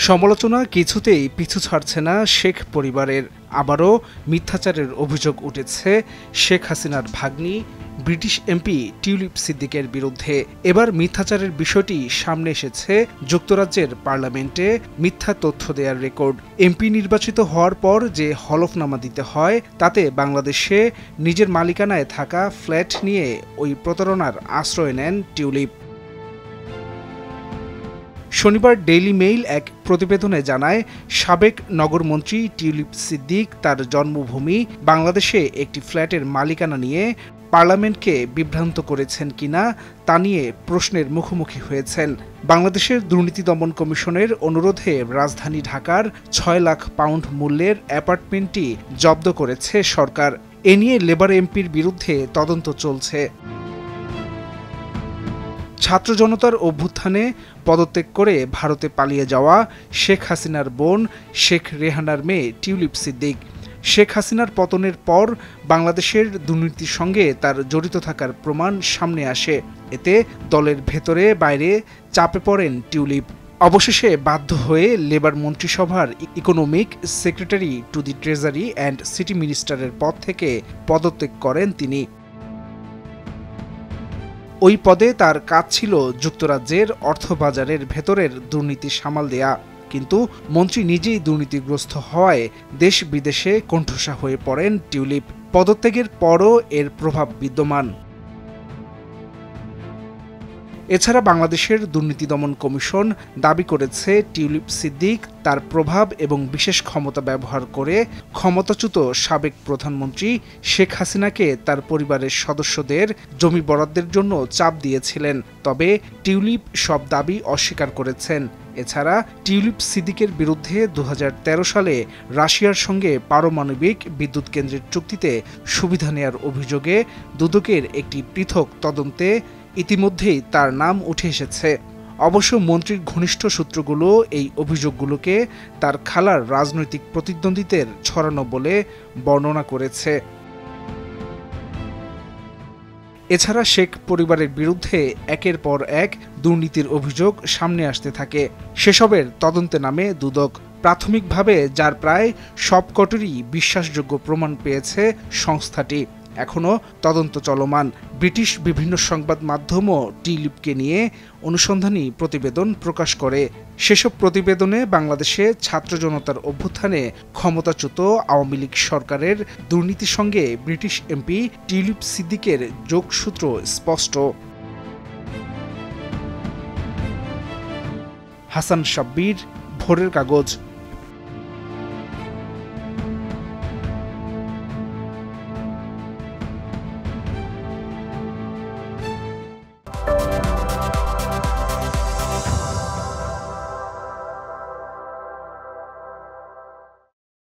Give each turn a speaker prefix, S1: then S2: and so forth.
S1: সমালোচনা কিছুতেই পিছু ছাড়ছে না শেখ পরিবারের। আবারও মিথ্যাচারের অভিযোগ উঠেছে শেখ হাসিনার ভাগ্নি ব্রিটিশ এমপি টিউলিপ সিদ্দিকের বিরুদ্ধে। এবার মিথ্যাচারের বিষয়টি সামনে এসেছে যুক্তরাজ্যের পার্লামেন্টে মিথ্যা তথ্য দেওয়ার রেকর্ড। এমপি নির্বাচিত হওয়ার পর যে হলফনামা দিতে হয় তাতে বাংলাদেশে নিজের মালিকানায় থাকা ফ্ল্যাট নিয়ে ওই প্রতারণার আশ্রয় নেন টিউলিপ। শনিবার ডেইলি মেইল এক প্রতিবেদনে জানায়, সাবেক নগরমন্ত্রী টিউলিপ সিদ্দিক তার জন্মভূমি বাংলাদেশে একটি ফ্ল্যাটের মালিকানা নিয়ে পার্লামেন্টকে বিভ্রান্ত করেছেন কিনা তা নিয়ে প্রশ্নের মুখোমুখি হয়েছেন। বাংলাদেশের দুর্নীতি দমন কমিশনের অনুরোধে রাজধানী ঢাকার ৬ লাখ পাউন্ড মূল্যের অ্যাপার্টমেন্টটি জব্দ করেছে সরকার। এ নিয়ে লেবার এমপির বিরুদ্ধে তদন্ত চলছে। ছাত্র জনতার অভ্যুত্থানে পদত্যাগ করে ভারতে পালিয়ে যাওয়া শেখ হাসিনার বোন শেখ রেহানার মেয়ে টিউলিপ সিদ্দিক। শেখ হাসিনার পতনের পর বাংলাদেশের দুর্নীতির সঙ্গে তার জড়িত থাকার প্রমাণ সামনে আসে। এতে দলের ভেতরে বাইরে চাপে পড়েন টিউলিপ। অবশেষে বাধ্য হয়ে লেবার মন্ত্রিসভার economic secretary to the treasury and city মিনিস্টারের পদ থেকে পদত্যাগ করেন তিনি। ওই পদে তার কাজ ছিল যুক্তরাজ্যের অর্থবাজারের ভেতরের দুর্নীতি সামাল দেয়া। কিন্তু মন্ত্রী নিজেই দুর্নীতিগ্রস্ত হওয়ায় দেশ বিদেশে কণ্ঠস্বর হয়ে পড়েন টিউলিপ। পদত্যাগের পরও এর প্রভাব বিদ্যমান। এছাড়া বাংলাদেশের দুর্নীতি দমন কমিশন দাবি করেছে টিউলিপ সিদ্দিক তার প্রভাব এবং বিশেষ ক্ষমতা ব্যবহার করে ক্ষমতাচ্যুত সাবেক প্রধানমন্ত্রী শেখ হাসিনাকে তার পরিবারের সদস্যদের জমি বরাদ্দের জন্য চাপ দিয়েছিলেন। তবে টিউলিপ সব দাবি অস্বীকার করেছেন। এছাড়া টিউলিপ সিদ্দিকের বিরুদ্ধে ২০১৩ সালে রাশিয়ার সঙ্গে পারমাণবিক বিদ্যুৎ কেন্দ্রের চুক্তিতে সুবিধা নেয়ার অভিযোগে দুদকের একটি পৃথক তদন্তে ইতিমধ্যেই তার নাম উঠে এসেছে। অবশ্য মন্ত্রীর ঘনিষ্ঠ সূত্রগুলো এই অভিযোগগুলোকে তার খালার রাজনৈতিক প্রতিদ্বন্দ্বীদের ছড়ানো বলে বর্ণনা করেছে। এছাড়া শেখ পরিবারের বিরুদ্ধে একের পর এক দুর্নীতির অভিযোগ সামনে আসতে থাকে। সেসবের তদন্তে নামে দুদক। প্রাথমিকভাবে যার প্রায় সবকটিরই বিশ্বাসযোগ্য প্রমাণ পেয়েছে সংস্থাটি। এখনও তদন্ত চলমান। ব্রিটিশ বিভিন্ন সংবাদ মাধ্যমও টিউলিপকে নিয়ে অনুসন্ধানী প্রতিবেদন প্রকাশ করে। সেসব প্রতিবেদনে বাংলাদেশে ছাত্র জনতার অভ্যুত্থানে ক্ষমতাচ্যুত আওয়ামী লীগ সরকারের দুর্নীতির সঙ্গে ব্রিটিশ এমপি টিউলিপ সিদ্দিকের যোগসূত্র স্পষ্ট। হাসান সাব্বির, ভোরের কাগজ।